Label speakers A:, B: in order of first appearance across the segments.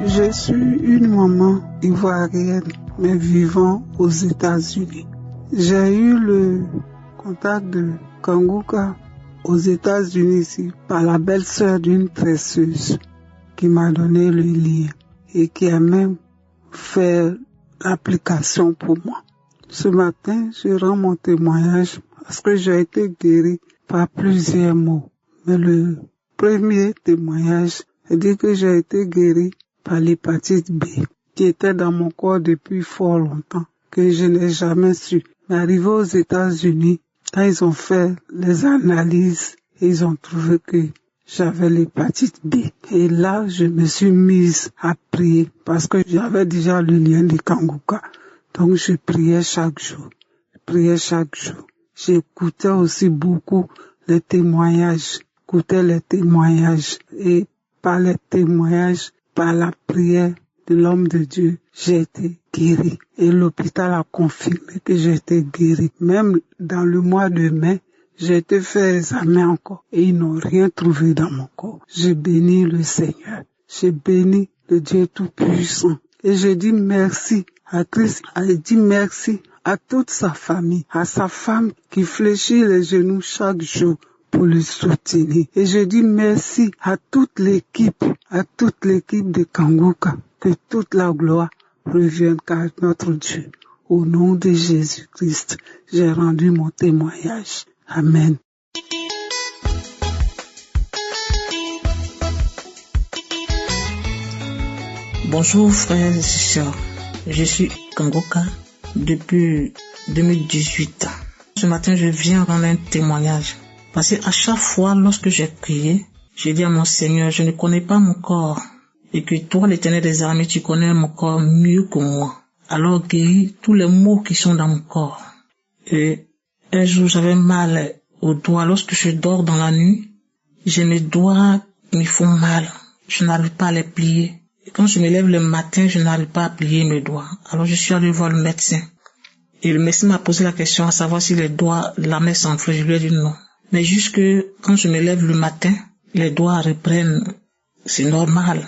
A: Je suis une maman ivoirienne, mais vivant aux États-Unis. J'ai eu le contact de Kanguka aux États-Unis ici par la belle-sœur d'une tresseuse qui m'a donné le lien et qui a même fait l'application pour moi. Ce matin, je rends mon témoignage parce que j'ai été guérie par plusieurs mots. Mais le premier témoignage dit que j'ai été guérie par l'hépatite B, qui était dans mon corps depuis fort longtemps, que je n'ai jamais su. Mais arrivé aux États-Unis, quand ils ont fait les analyses, ils ont trouvé que j'avais l'hépatite B. Et là, je me suis mise à prier parce que j'avais déjà le lien de Kanguka. Donc, je priais chaque jour. J'écoutais aussi beaucoup les témoignages. Et par les témoignages, par la prière de l'homme de Dieu, j'ai été guérie. Et l'hôpital a confirmé que j'ai été guérie. Même dans le mois de mai, j'ai été faire examen encore et ils n'ont rien trouvé dans mon corps. Je bénis le Seigneur. Je bénis le Dieu Tout-Puissant. Et je dis merci à Christ. Je dis merci à toute sa famille, à sa femme qui fléchit les genoux chaque jour pour le soutenir. Et je dis merci à toute l'équipe de Kanguka, que toute la gloire revienne à notre Dieu. Au nom de Jésus-Christ, j'ai rendu mon témoignage. Amen.
B: Bonjour frères et sœurs, je suis Kanguka depuis 2018. Ce matin, je viens rendre un témoignage. Parce qu'à chaque fois, lorsque j'ai prié, j'ai dit à mon Seigneur, je ne connais pas mon corps. Et que toi, l'Éternel des armées, tu connais mon corps mieux que moi. Alors guéris tous les maux qui sont dans mon corps. Et un jour, j'avais mal aux doigts. Lorsque je dors dans la nuit, j'ai mes doigts qui me font mal. Je n'arrive pas à les plier. Et quand je me lève le matin, je n'arrive pas à plier mes doigts. Alors je suis allé voir le médecin. Et le médecin m'a posé la question à savoir si les doigts, la main s'enflaient. Je lui ai dit non. Mais jusque quand je me lève le matin, les doigts reprennent. C'est normal.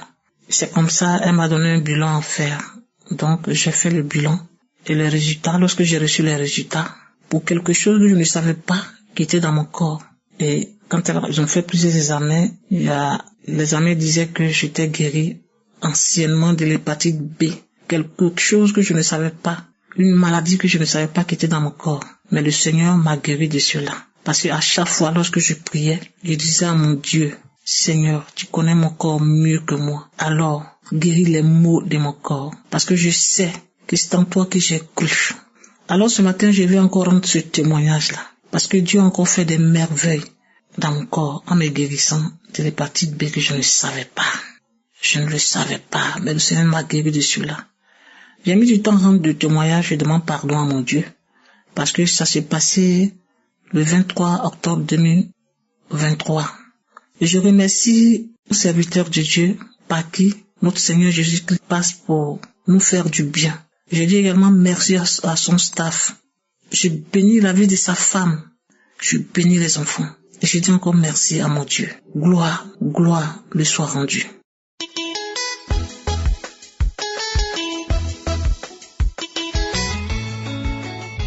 B: C'est comme ça, elle m'a donné un bilan à faire. Donc, j'ai fait le bilan. Et les résultats, lorsque j'ai reçu les résultats, pour quelque chose que je ne savais pas qui était dans mon corps. Et quand ils ont fait plusieurs examens, l'examen disait que j'étais guéri anciennement de l'hépatite B. Quelque chose que je ne savais pas. Une maladie que je ne savais pas qui était dans mon corps. Mais le Seigneur m'a guéri de cela. Parce qu'à chaque fois, lorsque je priais, je disais à mon Dieu, Seigneur, tu connais mon corps mieux que moi. Alors, guéris les maux de mon corps. Parce que je sais que c'est en toi que j'ai cru. Alors ce matin, je vais encore rendre ce témoignage-là. Parce que Dieu a encore fait des merveilles dans mon corps en me guérissant de l'hépatite B que je ne savais pas. Je ne le savais pas, mais le Seigneur m'a guéri de cela. J'ai mis du temps à rendre le témoignage, je demande pardon à mon Dieu. Parce que ça s'est passé le 23 octobre 2023. Et je remercie le serviteur de Dieu par qui notre Seigneur Jésus-Christ passe pour nous faire du bien. Je dis également merci à son staff. Je bénis la vie de sa femme. Je bénis les enfants. Et je dis encore merci à mon Dieu. Gloire lui soit rendue.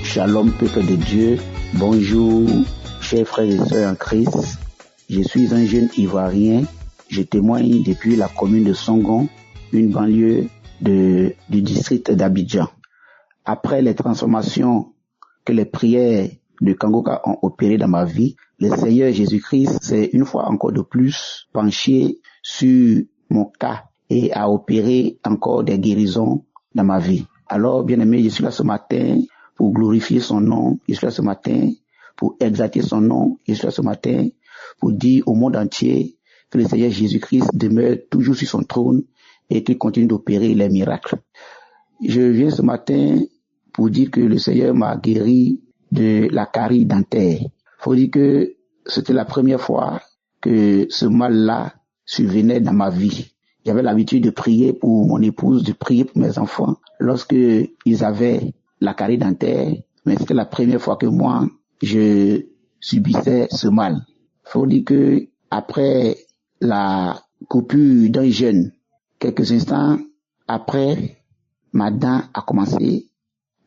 C: Shalom, peuple de Dieu. Bonjour, chers frères et sœurs en Christ. Je suis un jeune Ivoirien. Je témoigne depuis la commune de Songon, une banlieue du district d'Abidjan. Après les transformations que les prières de Kanguka ont opérées dans ma vie, le Seigneur Jésus-Christ s'est une fois encore de plus penché sur mon cas et a opéré encore des guérisons dans ma vie. Alors, bien aimé, je suis là ce matin pour glorifier son nom. Je suis là ce matin pour exalter son nom. Je suis là ce matin pour dire au monde entier que le Seigneur Jésus-Christ demeure toujours sur son trône et qu'il continue d'opérer les miracles. Je viens ce matin pour dire que le Seigneur m'a guéri de la carie dentaire. Faut dire que c'était la première fois que ce mal-là survenait dans ma vie. J'avais l'habitude de prier pour mon épouse, de prier pour mes enfants lorsque ils avaient la carie dentaire, mais c'était la première fois que moi, je subissais ce mal. Faut dire que après la coupure d'un jeûne Quelques instants après, ma dent a commencé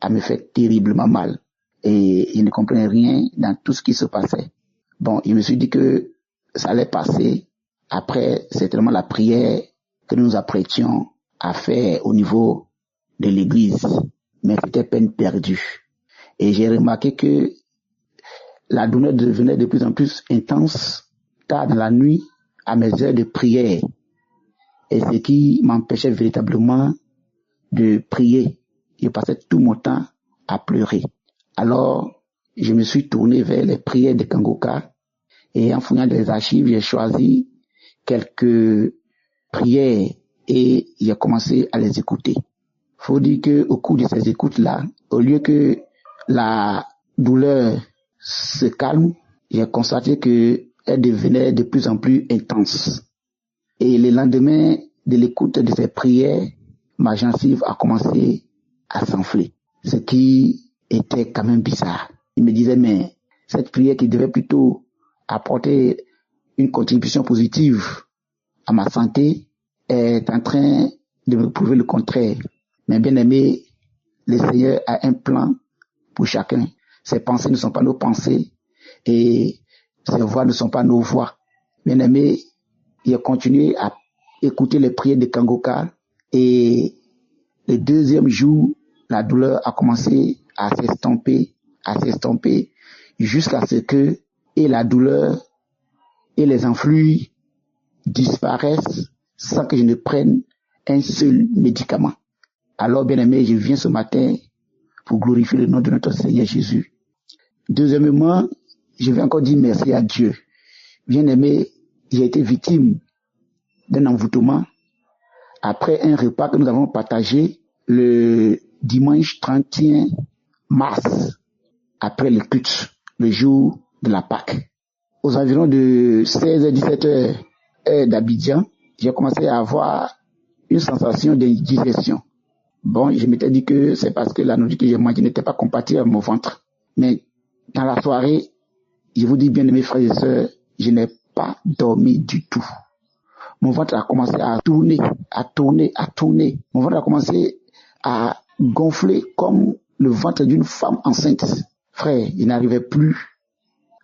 C: à me faire terriblement mal. Et je ne comprenais rien dans tout ce qui se passait. Bon, je me suis dit que ça allait passer. Après, certainement la prière que nous nous apprêtions à faire au niveau de l'église. Mais c'était peine perdue. Et j'ai remarqué que la douleur devenait de plus en plus intense tard dans la nuit à mes heures de prière. Et ce qui m'empêchait véritablement de prier. Je passais tout mon temps à pleurer. Alors, je me suis tourné vers les prières de Kangoka et en fouillant des archives, j'ai choisi quelques prières et j'ai commencé à les écouter. Faut dire que au cours de ces écoutes-là, au lieu que la douleur se calme, j'ai constaté que elle devenait de plus en plus intense. Et le lendemain de l'écoute de ces prières, ma gencive a commencé à s'enfler. Ce qui était quand même bizarre. Il me disait, mais cette prière qui devait plutôt apporter une contribution positive à ma santé est en train de me prouver le contraire. Mais bien aimé, le Seigneur a un plan pour chacun. Ses pensées ne sont pas nos pensées et ses voix ne sont pas nos voix. Bien aimé, il a continué à écouter les prières de Kangoka et le deuxième jour, la douleur a commencé à s'estomper jusqu'à ce que et la douleur et les enflures disparaissent sans que je ne prenne un seul médicament. Alors, bien aimé, je viens ce matin pour glorifier le nom de notre Seigneur Jésus. Deuxièmement, je vais encore dire merci à Dieu. Bien aimé, j'ai été victime d'un envoûtement après un repas que nous avons partagé le dimanche 31 mars, après le culte, le jour de la Pâque. Aux environs de 16h-17h, heure d'Abidjan, j'ai commencé à avoir une sensation de digestion. Bon, je m'étais dit que c'est parce que la nourriture que j'ai mangée n'était pas compatible avec mon ventre. Mais dans la soirée, je vous dis bien, mes frères et sœurs, je n'ai pas dormi du tout. Mon ventre a commencé à tourner. Mon ventre a commencé à gonfler comme le ventre d'une femme enceinte. Frère, je n'arrivais plus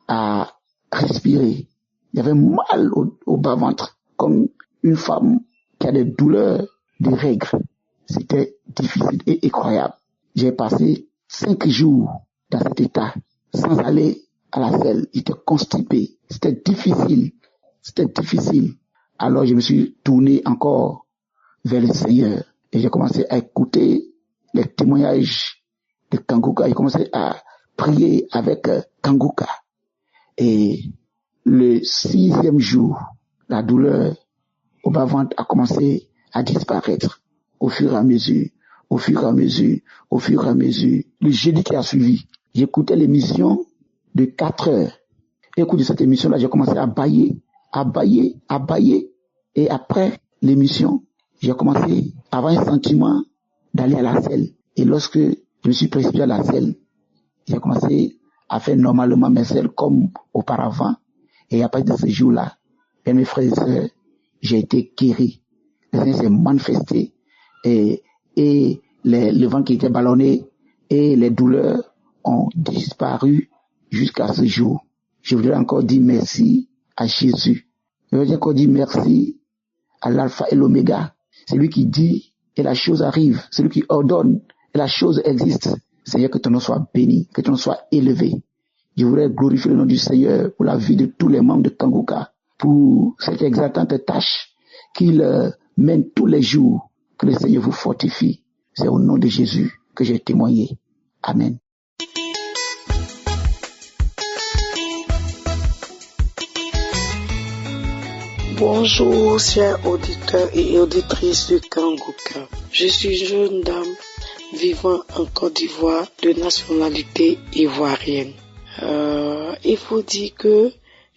C: à respirer. J'avais mal au bas-ventre, comme une femme qui a des douleurs de règles. C'était difficile et incroyable. J'ai passé 5 jours dans cet état, sans aller à la selle. J'étais constipé. C'était difficile. Alors je me suis tourné encore vers le Seigneur et j'ai commencé à écouter les témoignages de Kangoka. J'ai commencé à prier avec Kangoka. Et le 6e jour, la douleur au bas-ventre a commencé à disparaître au fur et à mesure. Le jeudi qui a suivi, j'écoutais l'émission de 4 heures. Et au cours de cette émission-là, j'ai commencé à bâiller. Et après l'émission, j'ai commencé à avoir un sentiment d'aller à la selle. Et lorsque je me suis précipité à la selle, j'ai commencé à faire normalement mes selles comme auparavant. Et à partir de ce jour-là, mes frères et sœurs, j'ai été guéri. Le Seigneur s'est manifesté et le ventre qui était ballonné et les douleurs ont disparu jusqu'à ce jour. Je voudrais encore dire merci à Jésus. Je voudrais encore dire merci à l'alpha et l'oméga. C'est lui qui dit et la chose arrive. C'est lui qui ordonne et la chose existe. Seigneur, que ton nom soit béni, que ton nom soit élevé. Je voudrais glorifier le nom du Seigneur pour la vie de tous les membres de Kangoka, pour cette exaltante tâche qu'il mène tous les jours. Que le Seigneur vous fortifie. C'est au nom de Jésus que j'ai témoigné. Amen.
D: Bonjour, chers auditeurs et auditrices de Kangoka. Je suis une jeune dame vivant en Côte d'Ivoire de nationalité ivoirienne. Il faut dire que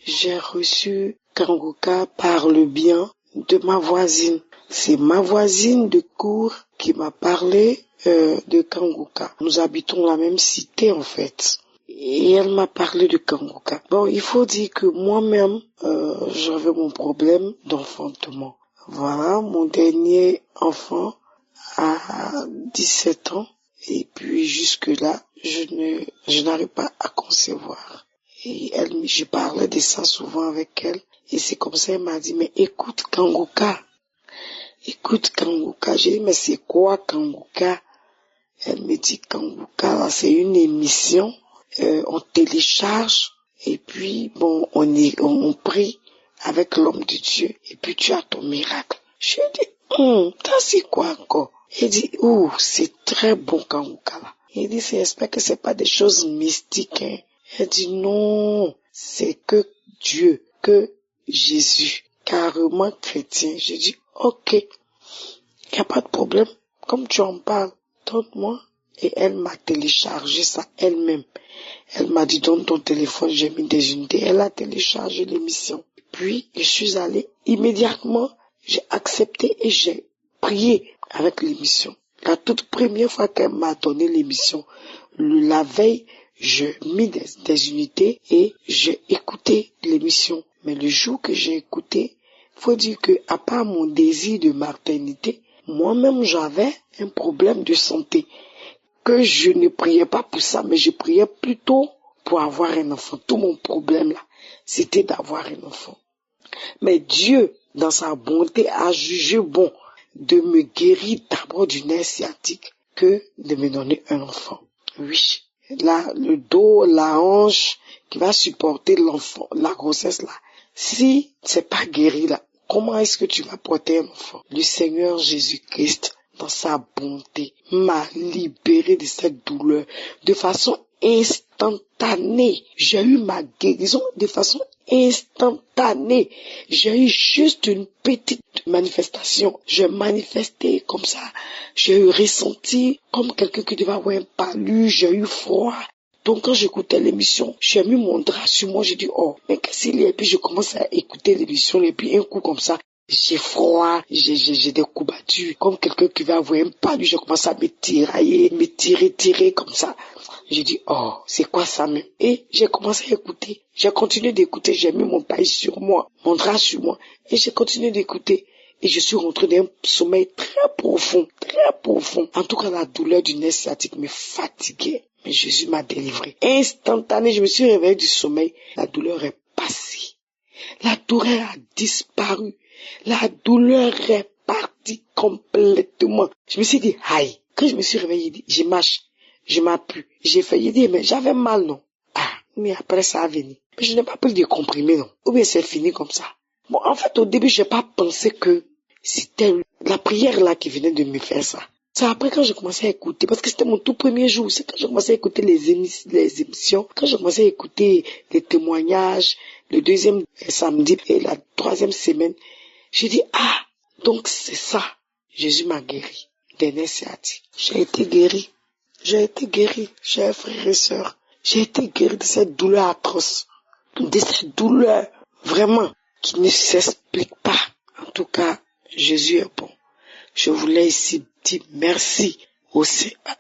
D: j'ai reçu Kangoka par le bien de ma voisine. C'est ma voisine de cour qui m'a parlé de Kangoka. Nous habitons la même cité en fait. Et elle m'a parlé de Kangoka. Bon, il faut dire que moi-même, j'avais mon problème d'enfantement. Voilà, mon dernier enfant a 17 ans. Et puis jusque-là, je n'arrive pas à concevoir. Et je parlais de ça souvent avec elle. Et c'est comme ça, elle m'a dit, mais écoute Kanguka. J'ai dit, mais c'est quoi Kanguka? Elle me dit, Kanguka, c'est une émission, on télécharge, et puis, bon, on prie avec l'homme de Dieu, et puis tu as ton miracle. Je dis, ça c'est quoi encore? Il dit, c'est très bon Kanguka là. Il dit, j'espère que c'est pas des choses mystiques, hein. Elle dit, non, c'est que Dieu, que Jésus, carrément chrétien. J'ai dit, ok, y a pas de problème. Comme tu en parles, donne-moi. Et elle m'a téléchargé ça elle-même. Elle m'a dit, donne ton téléphone, j'ai mis des unités. Elle a téléchargé l'émission. Puis, je suis allée immédiatement, j'ai accepté et j'ai prié avec l'émission. La toute première fois qu'elle m'a donné l'émission, la veille, je mis des unités et j'ai écouté l'émission. Mais le jour que j'ai écouté, faut dire que, à part mon désir de maternité, moi-même j'avais un problème de santé. Que je ne priais pas pour ça, mais je priais plutôt pour avoir un enfant. Tout mon problème là, c'était d'avoir un enfant. Mais Dieu, dans sa bonté, a jugé bon de me guérir d'abord du nerf sciatique que de me donner un enfant. Oui. Là, le dos, la hanche qui va supporter l'enfant, la grossesse là. Si c'est pas guéri là, comment est-ce que tu vas porter un enfant? Le Seigneur Jésus-Christ, dans sa bonté, m'a libéré de cette douleur de façon instantanée. J'ai eu ma guérison de façon instantanée. J'ai eu juste une petite manifestation. J'ai manifesté comme ça. J'ai eu ressenti comme quelqu'un qui devait avoir un palu. J'ai eu froid. Donc quand j'écoutais l'émission, j'ai mis mon drap sur moi. J'ai dit, oh, mais qu'est-ce qu'il y a? Et puis je commence à écouter l'émission. Et puis un coup comme ça, j'ai froid, j'ai des coups battus. Comme quelqu'un qui va avoir un palu, je commence à me tirailler, me tirer comme ça. J'ai dit, oh, c'est quoi ça même? Et j'ai commencé à écouter. J'ai continué d'écouter. J'ai mis mon paille sur moi, mon drap sur moi. Et j'ai continué d'écouter. Et je suis rentré dans un sommeil très profond, très profond. En tout cas, la douleur du nerf sciatique me fatiguait. Mais Jésus m'a délivré. Instantané, je me suis réveillé du sommeil. La douleur est passée. La douleur a disparu. La douleur est partie complètement. Je me suis dit, aïe. Quand je me suis réveillé, je marche. Je m'appuie. J'ai failli dire, mais j'avais mal, non? Ah, mais après ça a venu. Mais je n'ai pas pris de comprimés, non? Ou bien c'est fini comme ça. Bon, en fait, au début, j'ai pas pensé que c'était la prière là qui venait de me faire ça. C'est après quand j'ai commencé à écouter, parce que c'était mon tout premier jour, c'est quand j'ai commencé à écouter les émissions, quand j'ai commencé à écouter les témoignages, le deuxième samedi et la troisième semaine, j'ai dit, ah, donc c'est ça. Jésus m'a guéri des nerfs sciatiques. J'ai été guéri, chers frères et sœurs. J'ai été guéri de cette douleur atroce, de cette douleur vraiment qui ne s'explique pas. En tout cas, Jésus est bon. Je voulais ici dire merci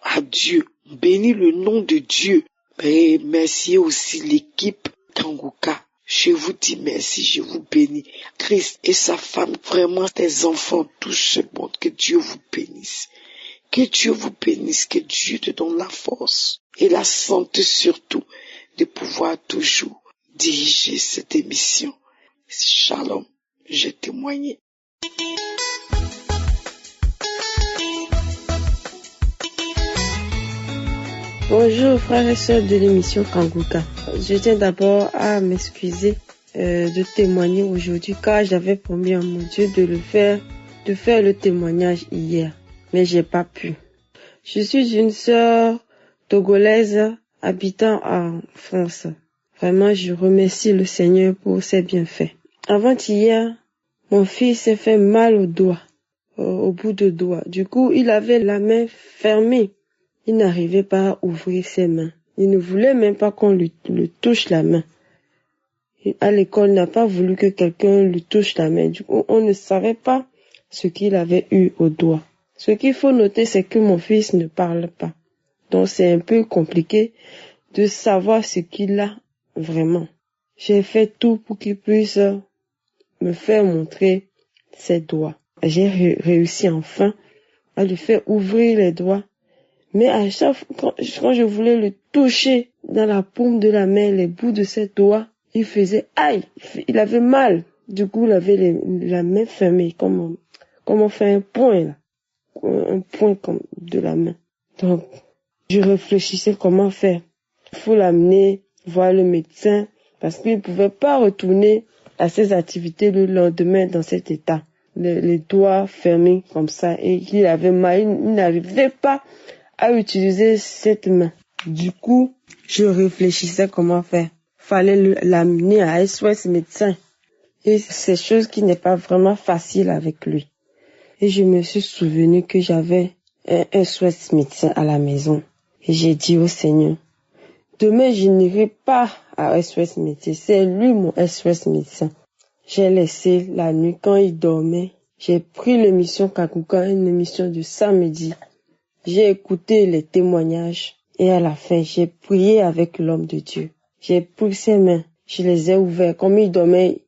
D: à Dieu. Bénis le nom de Dieu. Et merci aussi l'équipe Kanguka. Je vous dis merci, je vous bénis. Christ et sa femme, vraiment tes enfants, tout ce monde, que Dieu vous bénisse. Que Dieu vous bénisse, que Dieu te donne la force et la santé surtout de pouvoir toujours diriger cette émission. Shalom, j'ai témoigné.
E: Bonjour frères et sœurs de l'émission Kanguka. Je tiens d'abord à m'excuser de témoigner aujourd'hui car j'avais promis à mon Dieu de faire le témoignage hier, mais j'ai pas pu. Je suis une sœur togolaise habitant en France. Vraiment, je remercie le Seigneur pour ses bienfaits. Avant-hier, mon fils s'est fait mal au doigt, au bout de doigt. Du coup, il avait la main fermée. Il n'arrivait pas à ouvrir ses mains. Il ne voulait même pas qu'on lui touche la main. À l'école, il n'a pas voulu que quelqu'un lui touche la main. Du coup, on ne savait pas ce qu'il avait eu au doigt. Ce qu'il faut noter, c'est que mon fils ne parle pas. Donc, c'est un peu compliqué de savoir ce qu'il a vraiment. J'ai fait tout pour qu'il puisse me faire montrer ses doigts. J'ai réussi enfin à lui faire ouvrir les doigts. Mais à chaque fois, quand je voulais le toucher dans la paume de la main, les bouts de ses doigts, il faisait aïe, il avait mal. Du coup, il avait la main fermée, comme on fait un point, là. Un point comme de la main. Donc, je réfléchissais comment faire. Il faut l'amener voir le médecin parce qu'il ne pouvait pas retourner à ses activités le lendemain dans cet état. Les doigts fermés comme ça et il avait mal, il n'arrivait pas à utiliser cette main. Du coup, je réfléchissais comment faire. Fallait l'amener à SOS médecin. Et c'est chose qui n'est pas vraiment facile avec lui. Et je me suis souvenu que j'avais un SOS médecin à la maison. Et j'ai dit au Seigneur, demain je n'irai pas à SOS médecin, c'est lui mon SOS médecin. J'ai laissé la nuit quand il dormait. J'ai pris l'émission Kakuka, une émission de samedi. J'ai écouté les témoignages et à la fin, j'ai prié avec l'homme de Dieu. J'ai pris ses mains, je les ai ouverts. Comme il dormait,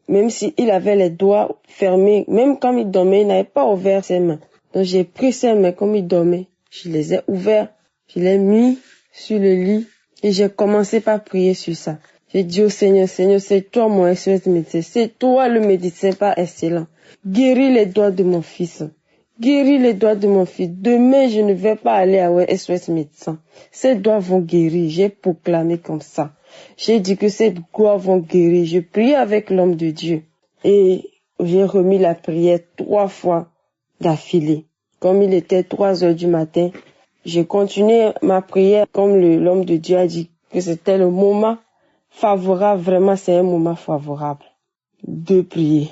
E: même s'il avait les doigts fermés, même comme il dormait, il n'avait pas ouvert ses mains. Donc j'ai pris ses mains comme il dormait, je les ai ouverts, je les ai mis sur le lit et j'ai commencé par prier sur ça. J'ai dit au Seigneur, Seigneur, c'est toi mon SOS médecin, c'est toi le médecin par excellence. Guéris les doigts de mon fils. Guéris les doigts de mon fils. Demain, je ne vais pas aller à SOS médecin. Ces doigts vont guérir. J'ai proclamé comme ça. J'ai dit que ces doigts vont guérir. Je priais avec l'homme de Dieu. Et j'ai remis la prière 3 fois d'affilée. Comme il était 3 heures du matin, j'ai continué ma prière comme l'homme de Dieu a dit que c'était le moment favorable. Vraiment, c'est un moment favorable de prier.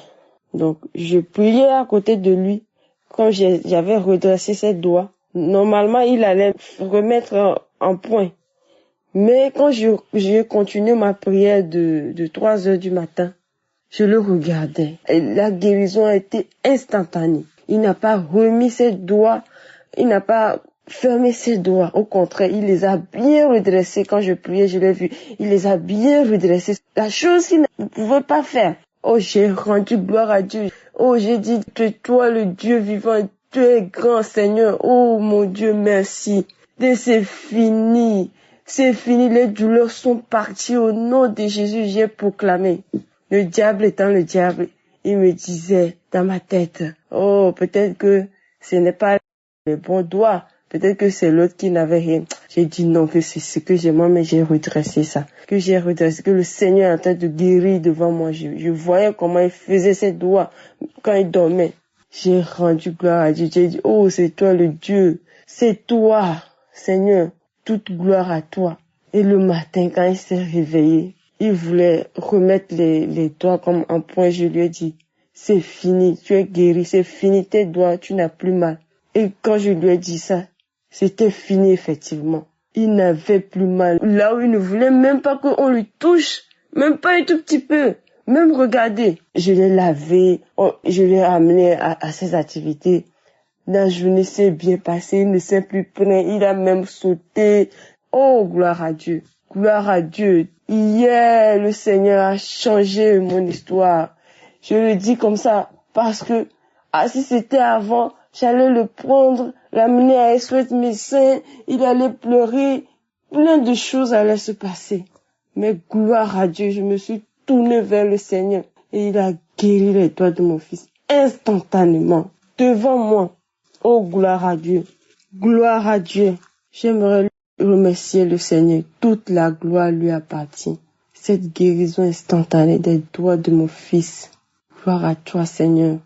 E: Donc, je priais à côté de lui. Quand j'avais redressé ses doigts, normalement, il allait remettre en point. Mais quand j'ai continué ma prière de 3 heures du matin, je le regardais. Et la guérison a été instantanée. Il n'a pas remis ses doigts, il n'a pas fermé ses doigts. Au contraire, il les a bien redressés. Quand je priais, je l'ai vu. Il les a bien redressés. La chose qu'il ne pouvait pas faire. Oh, j'ai rendu gloire à Dieu. Oh, j'ai dit, tu es toi le Dieu vivant, tu es grand Seigneur. Oh, mon Dieu, merci. Et c'est fini. C'est fini, les douleurs sont parties. Au nom de Jésus, j'ai proclamé. Le diable étant le diable, il me disait dans ma tête, oh, peut-être que ce n'est pas le bon doigt. Peut-être que c'est l'autre qui n'avait rien. J'ai dit non, que c'est ce que j'ai moi-même, j'ai redressé ça. Que j'ai redressé, que le Seigneur est en train de guérir devant moi. Je voyais comment il faisait ses doigts quand il dormait. J'ai rendu gloire à Dieu. J'ai dit, oh, c'est toi le Dieu. C'est toi, Seigneur. Toute gloire à toi. Et le matin, quand il s'est réveillé, il voulait remettre les doigts comme en point. Je lui ai dit, c'est fini, tu es guéri, c'est fini tes doigts, tu n'as plus mal. Et quand je lui ai dit ça, c'était fini effectivement. Il n'avait plus mal. Là où il ne voulait même pas qu'on lui touche, même pas un tout petit peu, même regarder. Je l'ai lavé, je l'ai amené à ses activités. La journée s'est bien passée, il ne s'est plus plaint, il a même sauté. Oh, gloire à Dieu, gloire à Dieu. Hier, le Seigneur a changé mon histoire. Je le dis comme ça parce que si c'était avant, j'allais le prendre, l'amener à SOS médecin, il allait pleurer, plein de choses allaient se passer. Mais gloire à Dieu, je me suis tournée vers le Seigneur et il a guéri les doigts de mon fils instantanément, devant moi. Oh, gloire à Dieu, gloire à Dieu. J'aimerais remercier le Seigneur, toute la gloire lui appartient. Cette guérison instantanée des doigts de mon fils. Gloire à toi, Seigneur.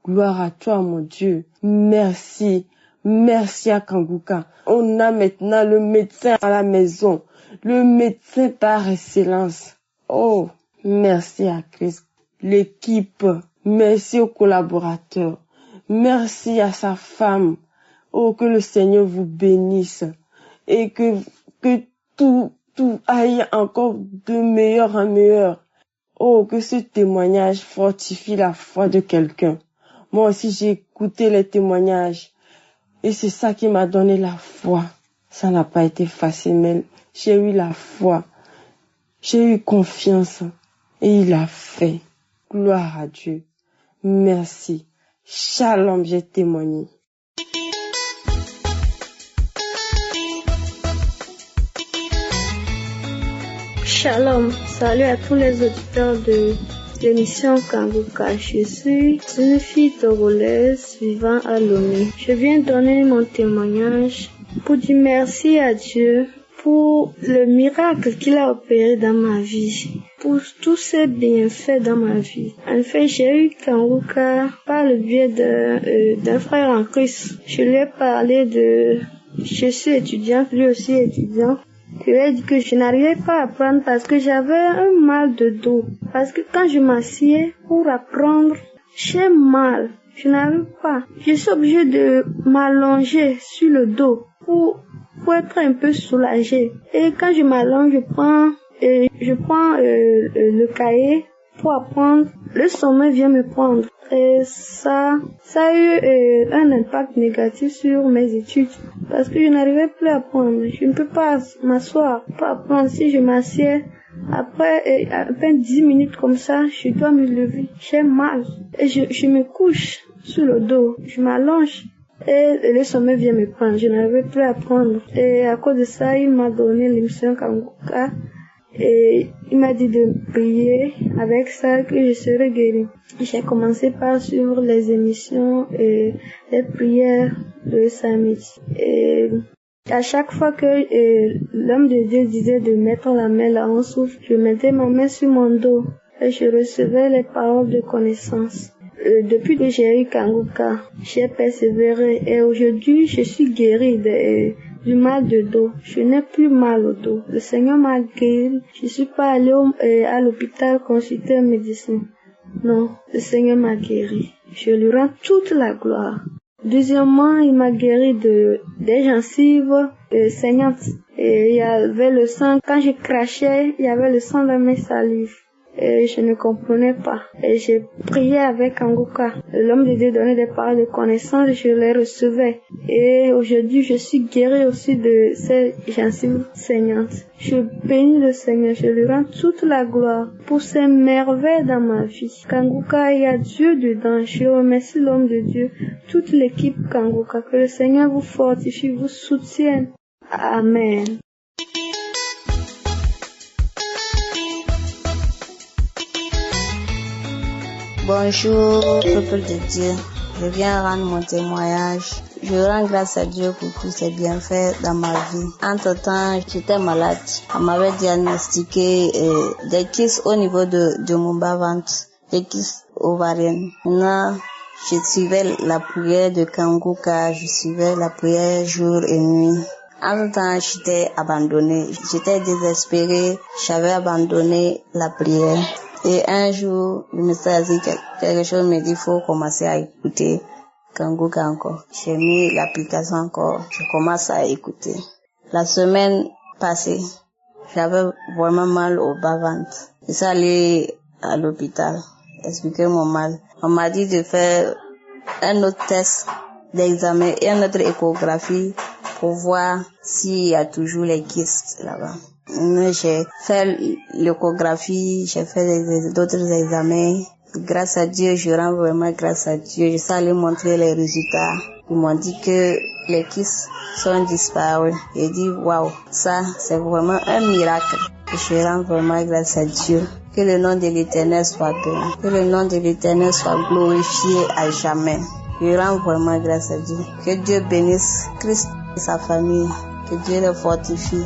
E: Gloire à toi, mon Dieu. Merci. Merci à Kanguka. On a maintenant le médecin à la maison. Le médecin par excellence. Oh, merci à Christ. L'équipe. Merci aux collaborateurs. Merci à sa femme. Oh, que le Seigneur vous bénisse. Et que tout aille encore de meilleur en meilleur. Oh, que ce témoignage fortifie la foi de quelqu'un. Moi aussi, j'ai écouté les témoignages. Et c'est ça qui m'a donné la foi. Ça n'a pas été facile, mais j'ai eu la foi. J'ai eu confiance. Et il a fait. Gloire à Dieu. Merci. Shalom, j'ai témoigné.
F: Shalom, salut à tous les auditeurs de l'émission Kanguka. Je suis une fille togolaise vivant à Lomé. Je viens donner mon témoignage pour dire merci à Dieu pour le miracle qu'il a opéré dans ma vie, pour tous ses bienfaits dans ma vie. En fait, j'ai eu Kanguka par le biais d'un frère en Christ. Je lui ai parlé de... Je suis étudiante, lui aussi étudiant. Je lui ai dit que je n'arrivais pas à apprendre parce que j'avais un mal de dos. Parce que quand je m'assieds pour apprendre, j'ai mal. Je n'arrive pas. Je suis obligée de m'allonger sur le dos pour être un peu soulagée. Et quand je m'allonge, je prends le cahier pour apprendre. Le sommeil vient me prendre. Et ça a eu un impact négatif sur mes études parce que je n'arrivais plus à apprendre. Je ne peux pas m'asseoir pour apprendre. Si je m'assieds, après à peine 10 minutes comme ça, je dois me lever. J'ai mal. Et je me couche sur le dos. Je m'allonge. Et le sommeil vient me prendre. Je n'arrivais plus à apprendre. Et à cause de ça, il m'a donné l'émission Kanguka. Et il m'a dit de prier avec ça que je serai guérie. J'ai commencé par suivre les émissions et les prières de samedi. Et à chaque fois que l'homme de Dieu disait de mettre la main là en souffle, je mettais ma main sur mon dos et je recevais les paroles de connaissance. Depuis que j'ai eu Kanguka, j'ai persévéré et aujourd'hui je suis guérie du mal de dos. Je n'ai plus mal au dos. Le Seigneur m'a guéri. Je suis pas allée à l'hôpital consulter un médecin. Non, le Seigneur m'a guéri. Je lui rends toute la gloire. Deuxièmement, il m'a guéri des gencives saignantes. Et il y avait le sang. Quand je crachais, il y avait le sang dans mes salives. Et je ne comprenais pas. Et j'ai prié avec Kanguka. L'homme de Dieu donnait des paroles de connaissance et je les recevais. Et aujourd'hui, je suis guérie aussi de ces gencives saignantes. Je bénis le Seigneur, je lui rends toute la gloire pour ses merveilles dans ma vie. Kanguka, il y a Dieu dedans. Je remercie l'homme de Dieu, toute l'équipe Kanguka. Que le Seigneur vous fortifie, vous soutienne. Amen.
G: Bonjour, peuple de Dieu. Je viens rendre mon témoignage. Je rends grâce à Dieu pour tous ses bienfaits dans ma vie. Entre-temps, j'étais malade. On m'avait diagnostiqué des kystes au niveau de mon bas-ventre, des kystes ovariennes. Maintenant, je suivais la prière de Kanguka, je suivais la prière jour et nuit. Entre-temps, j'étais abandonnée. J'étais désespérée. J'avais abandonné la prière. Et un jour, je me suis dit quelque chose, me dit, il faut commencer à écouter Kanguka encore. J'ai mis l'application encore, je commence à écouter. La semaine passée, j'avais vraiment mal au bas-ventre. Je suis allée à l'hôpital, expliquer mon mal. On m'a dit de faire un autre test d'examen et une autre échographie pour voir s'il y a toujours les kystes là-bas. J'ai fait l'échographie, j'ai fait d'autres examens. Grâce à Dieu, je rends vraiment grâce à Dieu. Je suis allée montrer les résultats. Ils m'ont dit que les kystes sont disparus. J'ai dit, waouh, ça, c'est vraiment un miracle. Je rends vraiment grâce à Dieu. Que le nom de l'Éternel soit béni. Que le nom de l'Éternel soit glorifié à jamais. Je rends vraiment grâce à Dieu. Que Dieu bénisse Christ et sa famille. Que Dieu le fortifie.